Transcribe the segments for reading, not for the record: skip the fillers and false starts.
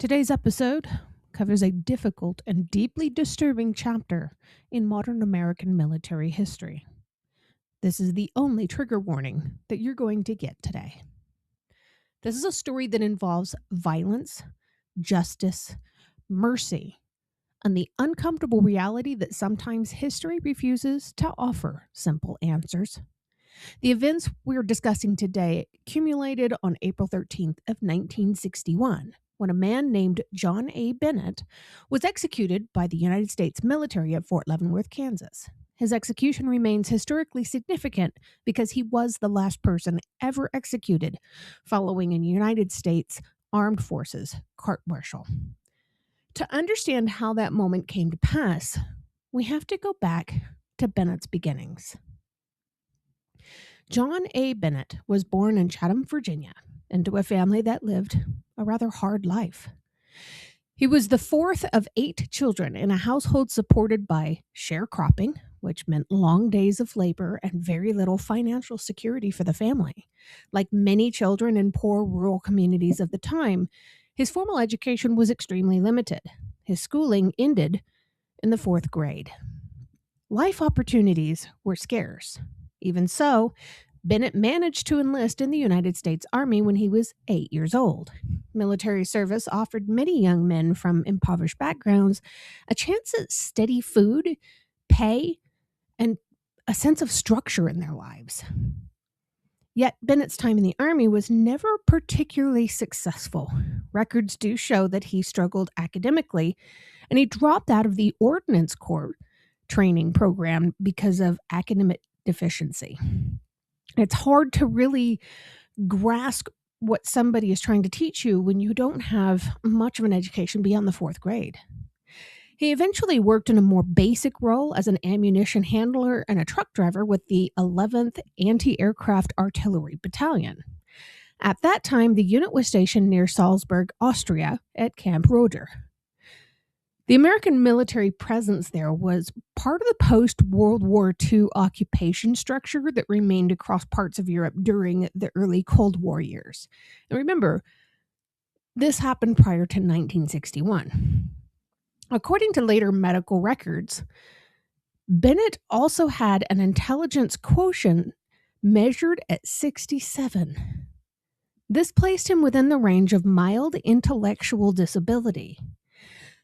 Today's episode covers a difficult and deeply disturbing chapter in modern American military history. This is the only trigger warning that you're going to get today. This is a story that involves violence, justice, mercy, and the uncomfortable reality that sometimes history refuses to offer simple answers. The events we're discussing today accumulated on April 13th of 1961, when a man named John A. Bennett was executed by the United States military at Fort Leavenworth, Kansas. His execution remains historically significant because he was the last person ever executed following a United States Armed Forces court-martial. To understand how that moment came to pass, we have to go back to Bennett's beginnings. John A. Bennett was born in Chatham, Virginia, into a family that lived a rather hard life. He was the fourth of 8 children in a household supported by sharecropping, which meant long days of labor and very little financial security for the family. Like many children in poor rural communities of the time, his formal education was extremely limited. His schooling ended in the 4th grade. Life opportunities were scarce. Even so, Bennett managed to enlist in the United States Army when he was 8 years old. Military service offered many young men from impoverished backgrounds a chance at steady food, pay, and a sense of structure in their lives. Yet Bennett's time in the Army was never particularly successful. Records do show that he struggled academically, and he dropped out of the Ordnance Corps training program because of academic deficiency. It's hard to really grasp what somebody is trying to teach you when you don't have much of an education beyond the 4th grade. He eventually worked in a more basic role as an ammunition handler and a truck driver with the 11th Anti-Aircraft Artillery Battalion. At that time, the unit was stationed near Salzburg, Austria, at Camp Roeder. The American military presence there was part of the post-World War II occupation structure that remained across parts of Europe during the early Cold War years. And remember, this happened prior to 1961. According to later medical records, Bennett also had an intelligence quotient measured at 67. This placed him within the range of mild intellectual disability.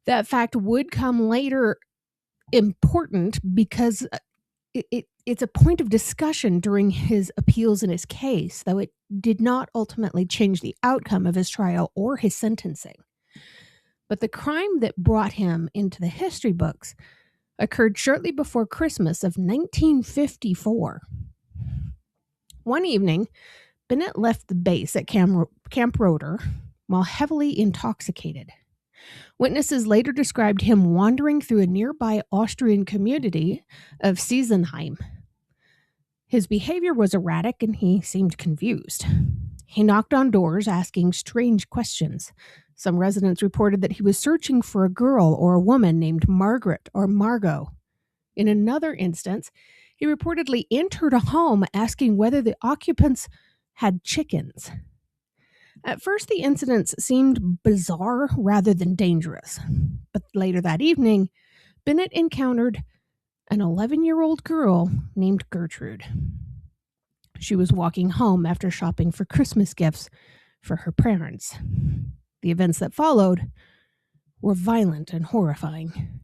That fact would come later important because it's a point of discussion during his appeals in his case, though it did not ultimately change the outcome of his trial or his sentencing. But the crime that brought him into the history books occurred shortly before Christmas of 1954. One evening, Bennett left the base at Camp Roeder while heavily intoxicated. Witnesses later described him wandering through a nearby Austrian community of Siesenheim. His behavior was erratic and he seemed confused. He knocked on doors asking strange questions. Some residents reported that he was searching for a girl or a woman named Margaret or Margot. In another instance, he reportedly entered a home asking whether the occupants had chickens. At first, the incidents seemed bizarre rather than dangerous. But later that evening, Bennett encountered an 11-year-old girl named Gertrude. She was walking home after shopping for Christmas gifts for her parents. The events that followed were violent and horrifying.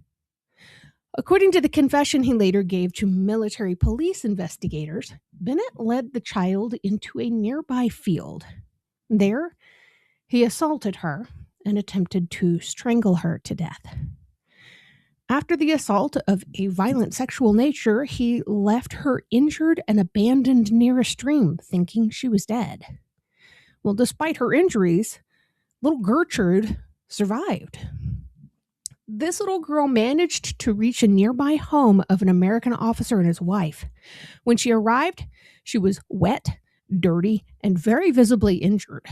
According to the confession he later gave to military police investigators, Bennett led the child into a nearby field. There, he assaulted her and attempted to strangle her to death. After the assault of a violent sexual nature, he left her injured and abandoned near a stream, thinking she was dead. Well, despite her injuries, little Gertrude survived. This little girl managed to reach a nearby home of an American officer and his wife. When she arrived, she was wet, dirty, and very visibly injured.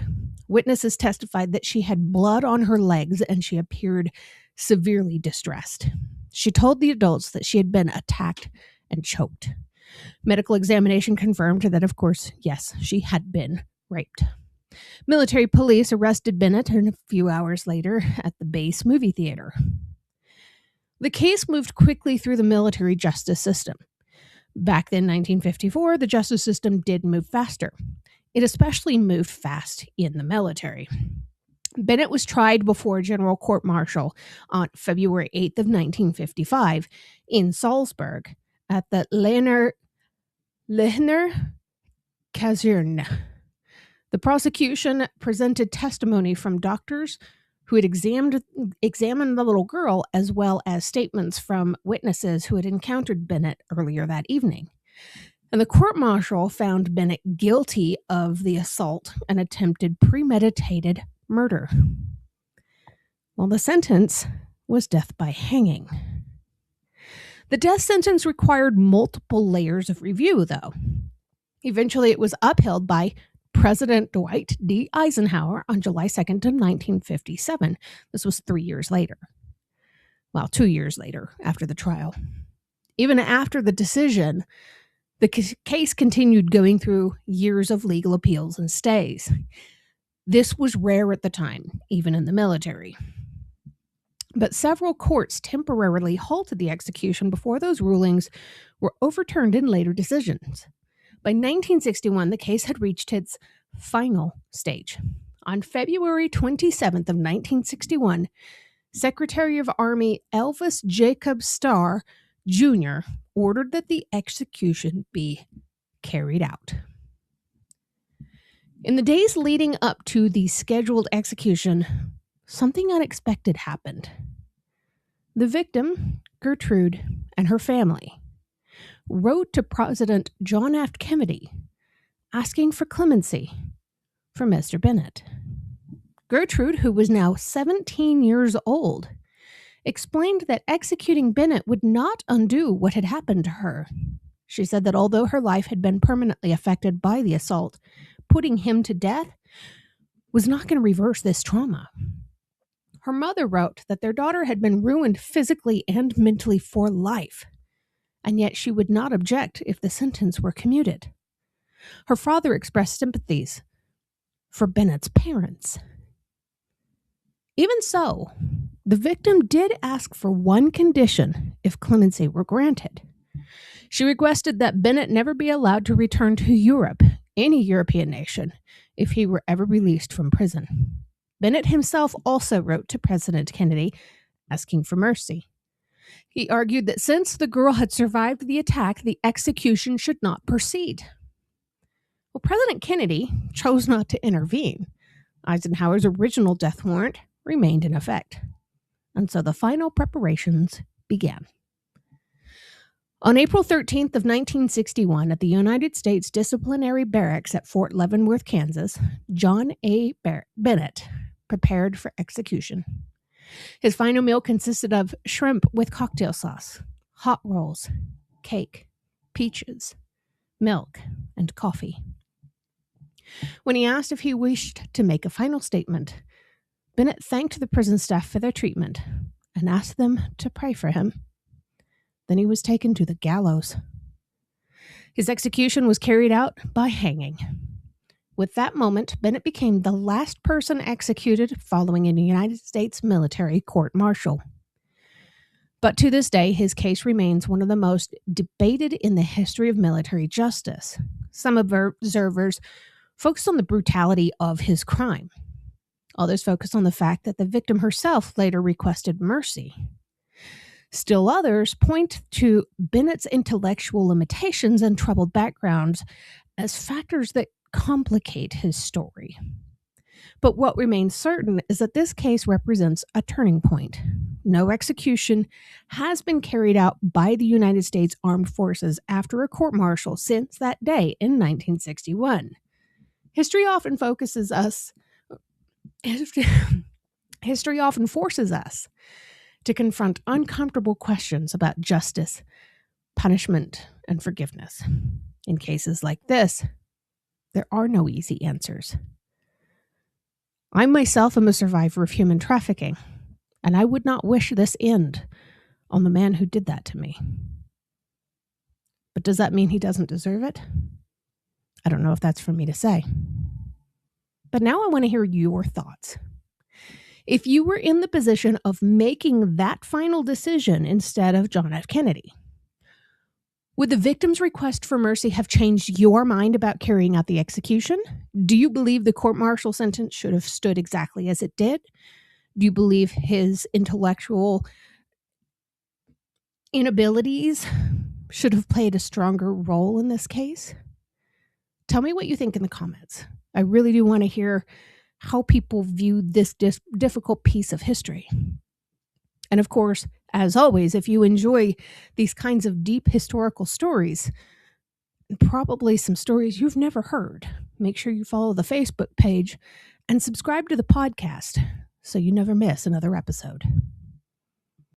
Witnesses testified that she had blood on her legs and she appeared severely distressed. She told the adults that she had been attacked and choked. Medical examination confirmed that, of course, yes, she had been raped. Military police arrested Bennett a few hours later at the base movie theater. The case moved quickly through the military justice system. Back then, 1954, the justice system did move faster. It especially moved fast in the military. Bennett was tried before a general court-martial on February 8th of 1955 in Salzburg at the Lehner Kaserne. The prosecution presented testimony from doctors who had examined the little girl, as well as statements from witnesses who had encountered Bennett earlier that evening. And the court-martial found Bennett guilty of the assault and attempted premeditated murder. Well, the sentence was death by hanging. The death sentence required multiple layers of review, though. Eventually, it was upheld by President Dwight D. Eisenhower on July 2nd of 1957. This was 3 years later. Well, 2 years later, after the trial. Even after the decision, the case continued going through years of legal appeals and stays. This was rare at the time, even in the military. But several courts temporarily halted the execution before those rulings were overturned in later decisions. By 1961, the case had reached its final stage. On February 27th of 1961, Secretary of Army Elvis Jacob Starr Jr. ordered that the execution be carried out. In the days leading up to the scheduled execution, something unexpected happened. The victim, Gertrude, and her family wrote to President John F. Kennedy asking for clemency for Mr. Bennett. Gertrude, who was now 17 years old, explained that executing Bennett would not undo what had happened to her. She said that although her life had been permanently affected by the assault, putting him to death was not going to reverse this trauma. Her mother wrote that their daughter had been ruined physically and mentally for life, and yet she would not object if the sentence were commuted. Her father expressed sympathies for Bennett's parents. Even so, the victim did ask for one condition if clemency were granted. She requested that Bennett never be allowed to return to Europe, any European nation, if he were ever released from prison. Bennett himself also wrote to President Kennedy asking for mercy. He argued that since the girl had survived the attack, the execution should not proceed. Well, President Kennedy chose not to intervene. Eisenhower's original death warrant remained in effect, and so the final preparations began. On April 13th of 1961, at the United States Disciplinary Barracks at Fort Leavenworth, Kansas, John A. Bennett prepared for execution. His final meal consisted of shrimp with cocktail sauce, hot rolls, cake, peaches, milk, and coffee. When he asked if he wished to make a final statement, Bennett thanked the prison staff for their treatment and asked them to pray for him. Then he was taken to the gallows. His execution was carried out by hanging. With that moment, Bennett became the last person executed following a United States military court-martial. But to this day, his case remains one of the most debated in the history of military justice. Some observers focus on the brutality of his crime. Others focus on the fact that the victim herself later requested mercy. Still others point to Bennett's intellectual limitations and troubled background as factors that complicate his story. But what remains certain is that this case represents a turning point. No execution has been carried out by the United States Armed Forces after a court-martial since that day in 1961. History often forces us to confront uncomfortable questions about justice, punishment, and forgiveness. In cases like this, there are no easy answers. I myself am a survivor of human trafficking, and I would not wish this end on the man who did that to me. But does that mean he doesn't deserve it? I don't know if that's for me to say. But now I want to hear your thoughts. If you were in the position of making that final decision instead of John F. Kennedy, would the victim's request for mercy have changed your mind about carrying out the execution? Do you believe the court-martial sentence should have stood exactly as it did? Do you believe his intellectual inabilities should have played a stronger role in this case? Tell me what you think in the comments. I really do want to hear how people view this difficult piece of history. And of course, as always, if you enjoy these kinds of deep historical stories, and probably some stories you've never heard, make sure you follow the Facebook page and subscribe to the podcast so you never miss another episode.